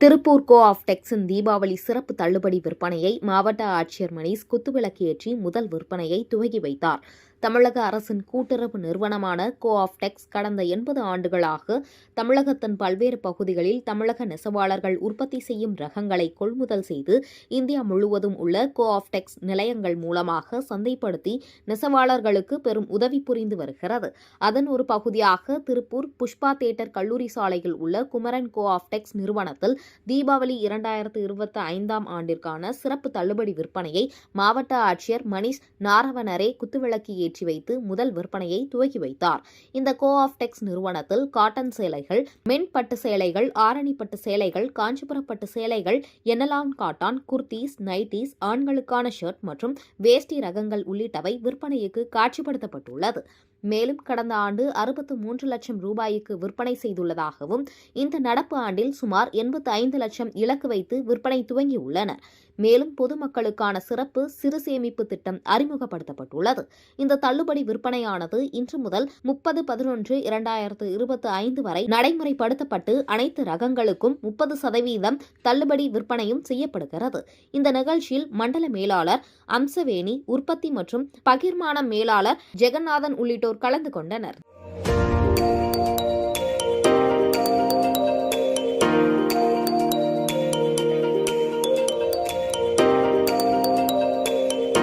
திருப்பூர் கோ-ஆப் டெக்ஸின் தீபாவளி சிறப்பு தள்ளுபடி விற்பனையை மாவட்ட ஆட்சியர் மணீஷ் குத்துவிளக்கு ஏற்றி முதல் விற்பனையை துவக்கி வைத்தார். தமிழக அரசின் கூட்டுறவு நிறுவனமான கோ-ஆப் டெக்ஸ் கடந்த 80 ஆண்டுகளாக தமிழகத்தின் பல்வேறு பகுதிகளில் தமிழக நெசவாளர்கள் உற்பத்தி செய்யும் ரகங்களை கொள்முதல் செய்து இந்தியா முழுவதும் உள்ள கோ-ஆப் டெக்ஸ் நிலையங்கள் மூலமாக சந்தைப்படுத்தி நெசவாளர்களுக்கு பெரும் உதவி புரிந்து வருகிறது. அதன் ஒரு பகுதியாக திருப்பூர் புஷ்பா தியேட்டர் கல்லூரி சாலையில் உள்ள குமரன் கோ-ஆப் டெக்ஸ் நிறுவனத்தில் தீபாவளி 2025 ஆண்டிற்கான சிறப்பு தள்ளுபடி விற்பனையை மாவட்ட ஆட்சியர் மணீஷ் நாரவனரே குத்துவிளக்கு ஏற்றி வைத்து முதல் விற்பனையை துவக்கி வைத்தார். இந்த கோ-ஆப் டெக்ஸ் நிறுவனத்தில் காட்டன் சேலைகள், மென் பட்டு சேலைகள், ஆரணி பட்டு சேலைகள், காஞ்சிபுரம் பட்டு சேலைகள், எண்ணலான் காட்டன், குர்தீஸ், நைட்டீஸ், ஆண்களுக்கான ஷர்ட் மற்றும் வேஷ்டி ரகங்கள் உள்ளிட்டவை விற்பனைக்கு காட்சிப்படுத்தப்பட்டுள்ளது. மேலும் கடந்த ஆண்டு 63 லட்சம் ரூபாய்க்கு விற்பனை செய்துள்ளதாகவும் இந்த நடப்பு ஆண்டில் சுமார் 85 லட்சம் இலக்கு வைத்து விற்பனை துவங்கியுள்ளனர். மேலும் பொதுமக்களுக்கான சிறப்பு சிறு சேமிப்பு திட்டம் அறிமுகப்படுத்தப்பட்டுள்ளது. இந்த தள்ளுபடி விற்பனையானது இன்று முதல் 30/11/2025 வரை நடைமுறைப்படுத்தப்பட்டு அனைத்து ரகங்களுக்கும் 30% தள்ளுபடி விற்பனையும் செய்யப்படுகிறது. இந்த நிகழ்ச்சியில் மண்டல மேலாளர் அம்சவேணி, உற்பத்தி மற்றும் பகிர்மான மேலாளர் ஜெகநாதன் உள்ளிட்டோர் கலந்து கொண்டனர்.